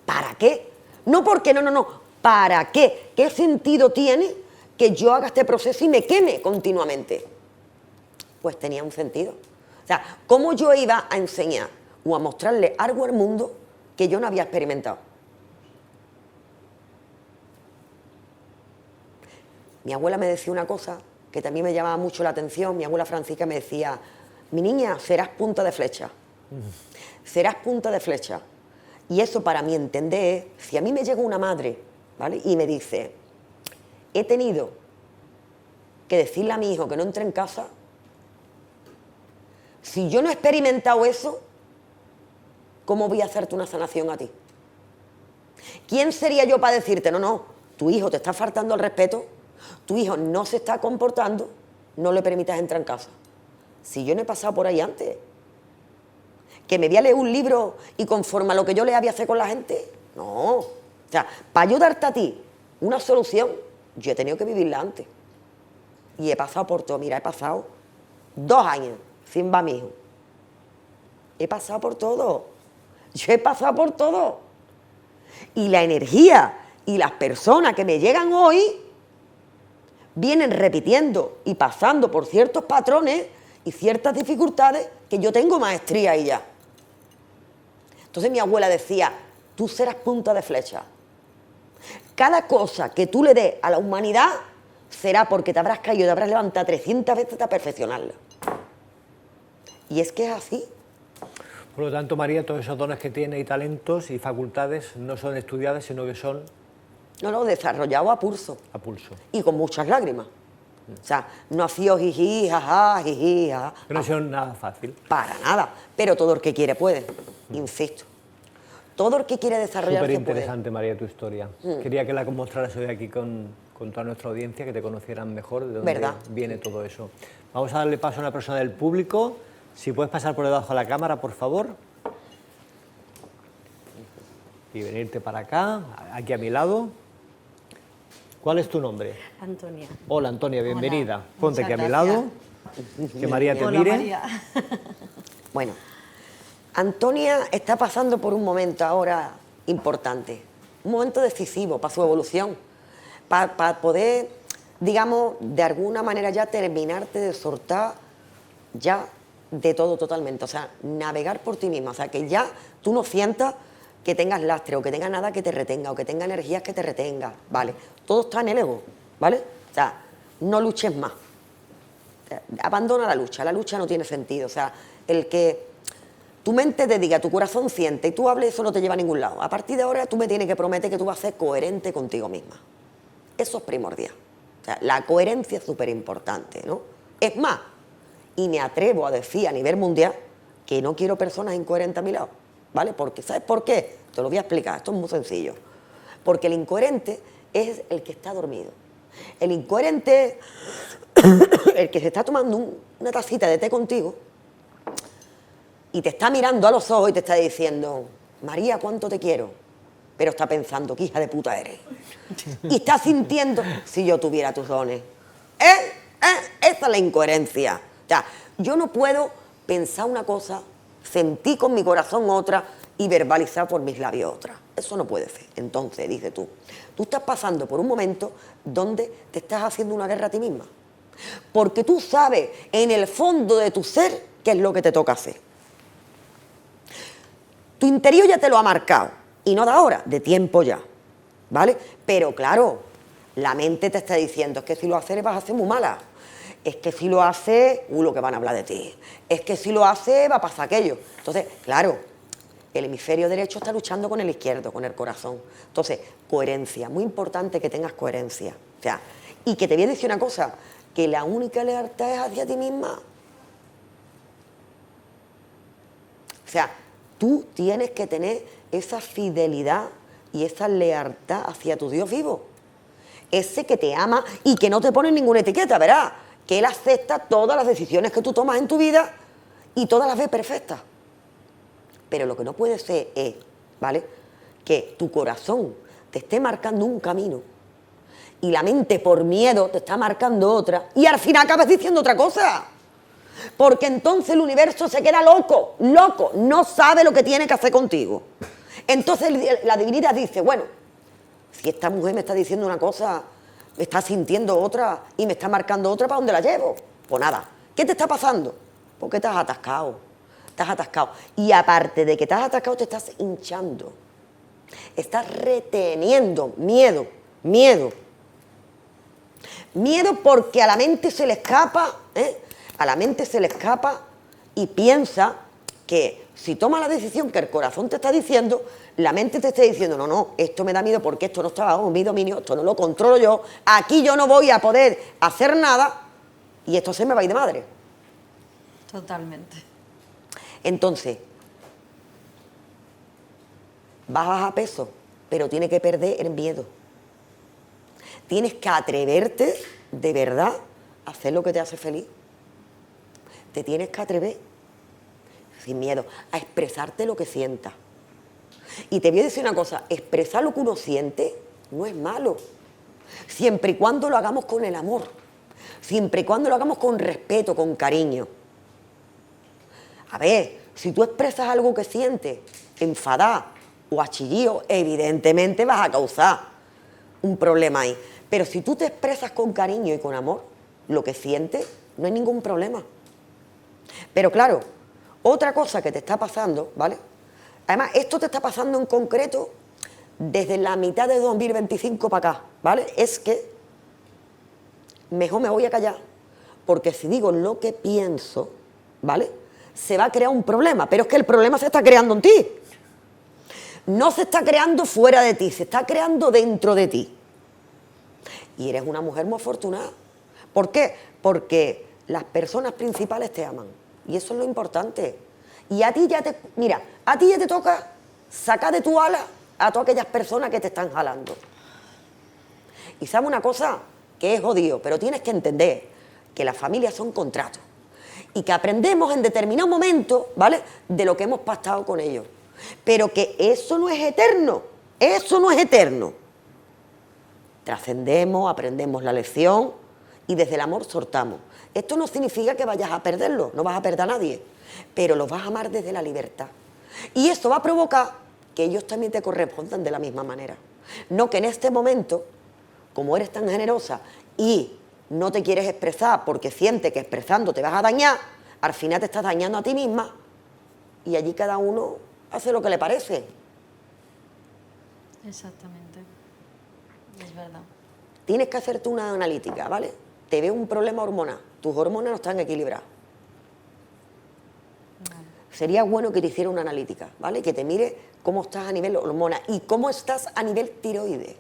¿Para qué? No porque no. ¿Para qué? ¿Qué sentido tiene que yo haga este proceso y me queme continuamente? Pues tenía un sentido. O sea, ¿cómo yo iba a enseñar o a mostrarle algo al mundo que yo no había experimentado? Mi abuela me decía una cosa que también me llamaba mucho la atención. Mi abuela Francisca me decía, mi niña, serás punta de flecha. Serás punta de flecha. Y eso para mí entender es, si a mí me llega una madre, ¿vale?, y me dice, he tenido que decirle a mi hijo que no entre en casa, si yo no he experimentado eso, ¿cómo voy a hacerte una sanación a ti? ¿Quién sería yo para decirte, no, tu hijo te está faltando el respeto, tu hijo no se está comportando, no le permitas entrar en casa? Si yo no he pasado por ahí antes, que me voy a leer un libro y conforme a lo que yo lea voy a hacer con la gente, no. O sea, para ayudarte a ti una solución, yo he tenido que vivirla antes. Y he pasado por todo. Mira, he pasado 2 años sin ver a mi hijo. He pasado por todo. Yo he pasado por todo. Y la energía y las personas que me llegan hoy vienen repitiendo y pasando por ciertos patrones y ciertas dificultades que yo tengo maestría ahí ya. Entonces mi abuela decía, tú serás punta de flecha. Cada cosa que tú le des a la humanidad será porque te habrás caído, te habrás levantado 300 veces hasta perfeccionarla. Y es que es así. Por lo tanto, María, todos esos dones que tiene y talentos y facultades no son estudiadas, sino que son... No, desarrollado a pulso. A pulso. Y con muchas lágrimas. O sea, no ha sido jiji, jaja, jiji, jaja. No ha sido nada fácil. Para nada. Pero todo el que quiere puede, insisto. Todo el que quiere desarrollarse puede. Súper interesante, María, tu historia. Quería que la mostraras hoy aquí con toda nuestra audiencia, que te conocieran mejor de dónde viene todo eso. Vamos a darle paso a una persona del público. Si puedes pasar por debajo de la cámara, por favor. Y venirte para acá, aquí a mi lado. ¿Cuál es tu nombre? Antonia. Hola, Antonia, bienvenida. Hola, Ponte aquí a mi gracias. lado, que María te Hola, mire. María. Bueno, Antonia está pasando por un momento ahora importante, un momento decisivo para su evolución, para poder digamos, de alguna manera ya terminarte de soltar ya de todo totalmente. O sea, navegar por ti misma. O sea, que ya tú no sientas que tengas lastre o que tengas nada que te retenga o que tenga energías que te retenga, ¿vale? Todo está en el ego, ¿vale? O sea, no luches más. O sea, abandona la lucha no tiene sentido. O sea, el que tu mente te diga, tu corazón siente y tú hables, eso no te lleva a ningún lado. A partir de ahora tú me tienes que prometer que tú vas a ser coherente contigo misma. Eso es primordial. O sea, la coherencia es súper importante, ¿no? Es más, y me atrevo a decir a nivel mundial que no quiero personas incoherentes a mi lado, ¿vale? Porque, ¿sabes por qué? Te lo voy a explicar, esto es muy sencillo. Porque el incoherente es el que está dormido. El incoherente es el que se está tomando una tacita de té contigo y te está mirando a los ojos y te está diciendo, María, ¿cuánto te quiero? Pero está pensando, qué hija de puta eres. Y está sintiendo, si yo tuviera tus dones. Esa es la incoherencia. O sea, yo no puedo pensar una cosa, sentir con mi corazón otra y verbalizar por mis labios otra. Eso no puede ser. Entonces, dices tú estás pasando por un momento donde te estás haciendo una guerra a ti misma. Porque tú sabes en el fondo de tu ser qué es lo que te toca hacer. Tu interior ya te lo ha marcado. Y no de ahora, de tiempo ya. ¿Vale? Pero claro, la mente te está diciendo, es que si lo haces vas a ser muy mala. Es que si lo haces, lo que van a hablar de ti. Es que si lo haces va a pasar aquello. Entonces, claro, el hemisferio derecho está luchando con el izquierdo, con el corazón. Entonces, coherencia. Muy importante que tengas coherencia. O sea, y que te voy a decir una cosa, que la única lealtad es hacia ti misma. O sea, tú tienes que tener esa fidelidad y esa lealtad hacia tu Dios vivo. Ese que te ama y que no te pone ninguna etiqueta, verás, que Él acepta todas las decisiones que tú tomas en tu vida y todas las ve perfectas. Pero lo que no puede ser es, ¿vale?, que tu corazón te esté marcando un camino y la mente por miedo te está marcando otra y al final acabas diciendo otra cosa. Porque entonces el universo se queda loco, no sabe lo que tiene que hacer contigo. Entonces la divinidad dice, bueno, si esta mujer me está diciendo una cosa, me está sintiendo otra y me está marcando otra, ¿para dónde la llevo? Pues nada, ¿qué te está pasando? Porque te has atascado, Y aparte de que te has atascado, te estás hinchando. Estás reteniendo miedo. Miedo porque a la mente se le escapa, A la mente se le escapa y piensa que si toma la decisión que el corazón te está diciendo, la mente te está diciendo, no, esto me da miedo porque esto no está bajo mi dominio, esto no lo controlo yo, aquí yo no voy a poder hacer nada y esto se me va a ir de madre. Totalmente. Entonces, bajas a peso, pero tienes que perder el miedo. Tienes que atreverte de verdad a hacer lo que te hace feliz. Te tienes que atrever, sin miedo, a expresarte lo que sientas. Y te voy a decir una cosa, expresar lo que uno siente no es malo, siempre y cuando lo hagamos con el amor, siempre y cuando lo hagamos con respeto, con cariño. A ver, si tú expresas algo que sientes, enfadada o a chillío, evidentemente vas a causar un problema ahí. Pero si tú te expresas con cariño y con amor, lo que sientes, no hay ningún problema. Pero claro, otra cosa que te está pasando, ¿vale? Además, esto te está pasando en concreto desde la mitad de 2025 para acá, ¿vale? Es que mejor me voy a callar, porque si digo lo que pienso, ¿vale?, se va a crear un problema, pero es que el problema se está creando en ti. No se está creando fuera de ti, se está creando dentro de ti. Y eres una mujer muy afortunada. ¿Por qué? Porque las personas principales te aman. Y eso es lo importante. Y a ti ya te... Mira, a ti ya te toca sacar de tu ala a todas aquellas personas que te están jalando. Y ¿sabes una cosa? Que es jodido, pero tienes que entender que las familias son contratos. Y que aprendemos en determinado momento, ¿vale?, de lo que hemos pactado con ellos. Pero que eso no es eterno. Eso no es eterno. Trascendemos, aprendemos la lección y desde el amor soltamos. Esto no significa que vayas a perderlo, no vas a perder a nadie, pero los vas a amar desde la libertad. Y esto va a provocar que ellos también te correspondan de la misma manera. No que en este momento, como eres tan generosa y no te quieres expresar porque sientes que expresando te vas a dañar, al final te estás dañando a ti misma y allí cada uno hace lo que le parece. Exactamente. Es verdad. Tienes que hacerte una analítica, ¿vale? Te veo un problema hormonal, tus hormonas no están equilibradas. Sería bueno que te hiciera una analítica, ¿vale? Que te mire cómo estás a nivel hormona y cómo estás a nivel tiroides,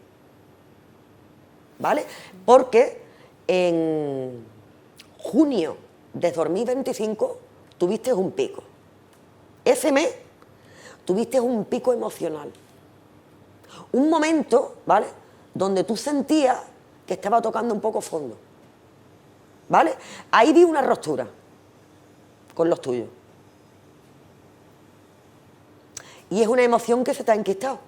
¿vale? Porque en junio de 2025 tuviste un pico. Ese mes tuviste un pico emocional. Un momento, ¿vale? Donde tú sentías que estaba tocando un poco fondo, ¿vale? Ahí vi una ruptura con los tuyos. Y es una emoción que se te ha enquistado.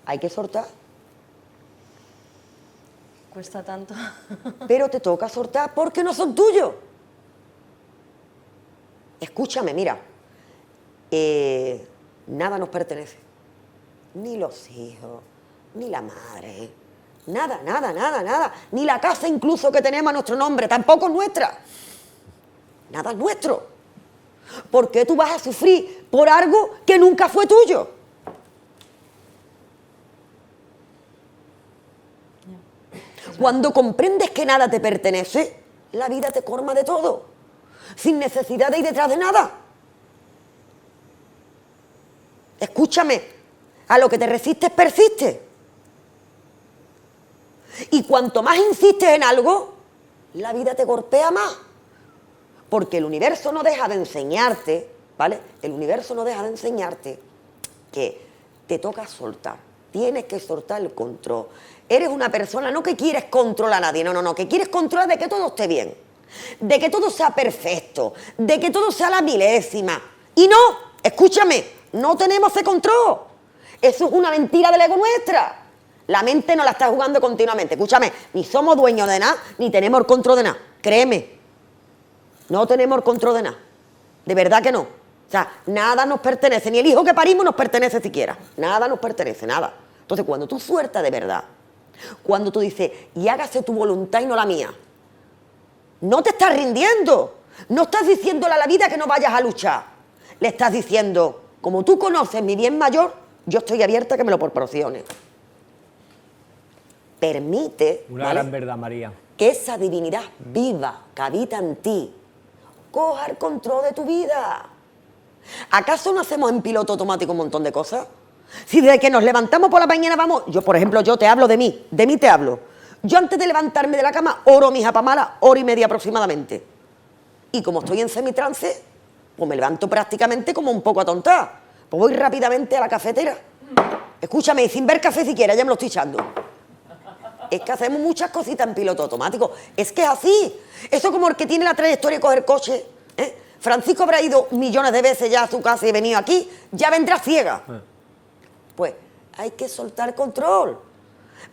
Hay que soltar. Cuesta tanto. Pero te toca soltar porque no son tuyos. Escúchame, mira. Nada nos pertenece. Ni los hijos, ni la madre. Nada, nada, nada, nada. Ni la casa incluso que tenemos a nuestro nombre, tampoco es nuestra. Nada es nuestro. ¿Por qué tú vas a sufrir por algo que nunca fue tuyo? Cuando comprendes que nada te pertenece, la vida te colma de todo, sin necesidad de ir detrás de nada. Escúchame, a lo que te resistes persiste. Y cuanto más insistes en algo, la vida te golpea más. Porque el universo no deja de enseñarte, ¿vale? El universo no deja de enseñarte que te toca soltar. Tienes que soltar el control. Eres una persona no que quieres controlar a nadie, no, que quieres controlar de que todo esté bien, de que todo sea perfecto, de que todo sea la milésima. Y no, escúchame, no tenemos ese control. Eso es una mentira del ego nuestra. La mente no la está jugando continuamente. Escúchame, ni somos dueños de nada, ni tenemos el control de nada. Créeme. No tenemos el control de nada. De verdad que no. O sea, nada nos pertenece. Ni el hijo que parimos nos pertenece siquiera. Nada nos pertenece, nada. Entonces, cuando tú sueltas de verdad, cuando tú dices, y hágase tu voluntad y no la mía, no te estás rindiendo. No estás diciéndole a la vida que no vayas a luchar. Le estás diciendo, como tú conoces mi bien mayor, yo estoy abierta a que me lo proporciones. Permite, Una ¿vale?, gran verdad, María. que esa divinidad viva, que habita en ti, coja el control de tu vida. ¿Acaso no hacemos en piloto automático un montón de cosas? Si desde que nos levantamos por la mañana vamos... Yo, por ejemplo, yo te hablo de mí te hablo. Yo antes de levantarme de la cama oro mis japamalas, hora y media aproximadamente. Y como estoy en semitrance, pues me levanto prácticamente como un poco atontada. Pues voy rápidamente a la cafetera. Escúchame, sin ver café siquiera, ya me lo estoy echando. Es que hacemos muchas cositas en piloto automático. Es que es así. Eso como el que tiene la trayectoria de coger coche. Francisco habrá ido millones de veces ya a su casa y venido aquí. Ya vendrá ciega. Pues hay que soltar control.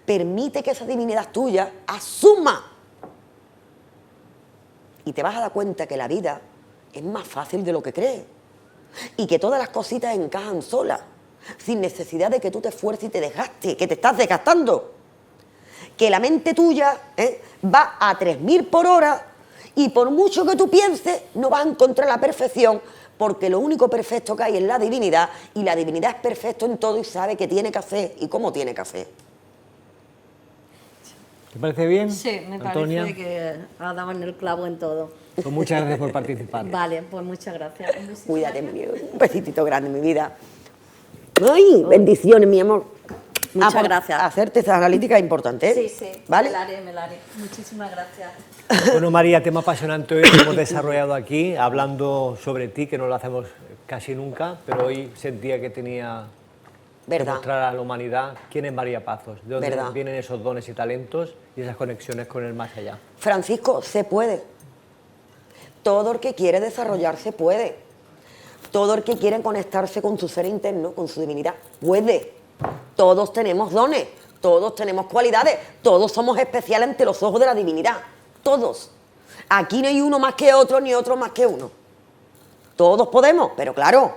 Permite que esa divinidad tuya asuma. Y te vas a dar cuenta que la vida es más fácil de lo que crees. Y que todas las cositas encajan solas. Sin necesidad de que tú te esfuerces y te desgastes. Que te estás desgastando. Que la mente tuya va a 3000 por hora y por mucho que tú pienses no vas a encontrar la perfección porque lo único perfecto que hay es la divinidad y la divinidad es perfecto en todo y sabe qué tiene que hacer y cómo tiene que hacer. ¿Te parece bien, Sí, me Antonia? parece que ha dado en el clavo en todo. Pues muchas gracias por participar. Vale, pues muchas gracias. Un besito. Cuídate, mi vida. Un besitito grande, mi vida. ¡Ay! Bendiciones, mi amor. Muchas gracias. Hacerte esa analítica es importante, Sí, sí, ¿vale? me la haré. Muchísimas gracias. Bueno, María, tema apasionante hoy que hemos desarrollado aquí, hablando sobre ti, que no lo hacemos casi nunca, pero hoy sentía que tenía que Verdad. mostrar a la humanidad quién es María Pazos, de dónde Verdad. vienen esos dones y talentos y esas conexiones con el más allá. Francisco, se puede. Todo el que quiere desarrollarse puede. Todo el que quiere conectarse con su ser interno, con su divinidad, puede. Todos tenemos dones, todos tenemos cualidades, todos somos especiales ante los ojos de la divinidad. Todos. Aquí no hay uno más que otro, ni otro más que uno. Todos podemos, pero claro,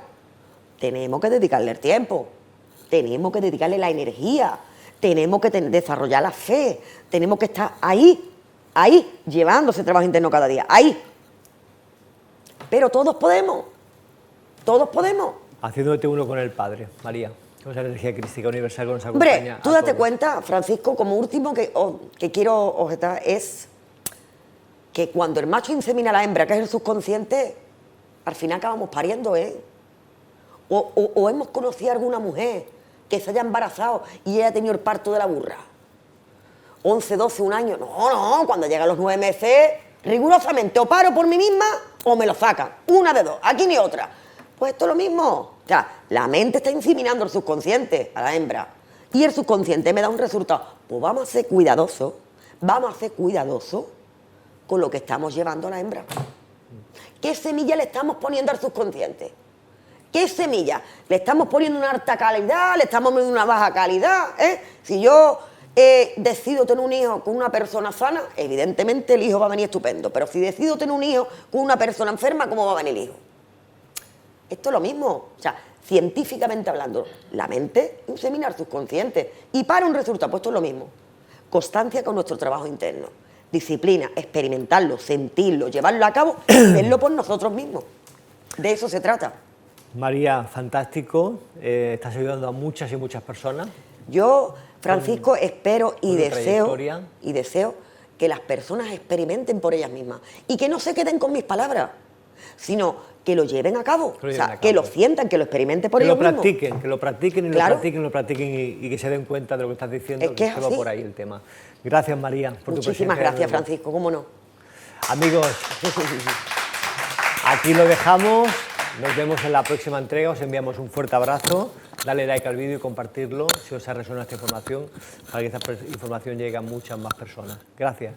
tenemos que dedicarle el tiempo, tenemos que dedicarle la energía, tenemos que desarrollar la fe, tenemos que estar ahí, llevando ese trabajo interno cada día, ahí. Pero todos podemos, Haciéndote uno con el Padre, María, con esa energía crística universal que nos Hombre, acompaña. tú date cuenta, Francisco, como último que quiero objetar es que cuando el macho insemina a la hembra, que es el subconsciente, al final acabamos pariendo, ¿eh? O hemos conocido a alguna mujer que se haya embarazado y ella ha tenido el parto de la burra. 11, 12, un año. No, cuando llegan los 9 meses, rigurosamente, o paro por mí misma o me lo sacan. Una de dos, aquí ni otra. Pues esto es lo mismo. O sea, la mente está inseminando el subconsciente a la hembra y el subconsciente me da un resultado. Pues vamos a ser cuidadosos, con lo que estamos llevando a la hembra. ¿Qué semilla le estamos poniendo al subconsciente? ¿Qué semilla? ¿Le estamos poniendo una alta calidad? ¿Le estamos poniendo una baja calidad? Si yo decido tener un hijo con una persona sana, evidentemente el hijo va a venir estupendo. Pero si decido tener un hijo con una persona enferma, ¿cómo va a venir el hijo? Esto es lo mismo. O sea, científicamente hablando, la mente insemina el subconsciente y para un resultado, pues esto es lo mismo. Constancia con nuestro trabajo interno. Disciplina, experimentarlo, sentirlo, llevarlo a cabo, verlo por nosotros mismos. De eso se trata. María, fantástico, estás ayudando a muchas y muchas personas. Yo, Francisco, espero y trayectoria. deseo que las personas experimenten por ellas mismas y que no se queden con mis palabras, sino que lo lleven a cabo, que lo sientan, que lo experimenten por ellos mismos. Que lo practiquen y que se den cuenta de lo que estás diciendo, es que va por ahí el tema. Gracias, María, por tu presencia. Muchísimas gracias, Francisco, cómo no. Amigos, aquí lo dejamos, nos vemos en la próxima entrega, os enviamos un fuerte abrazo, dale like al vídeo y compartirlo si os ha resonado esta información, para que esta información llegue a muchas más personas. Gracias.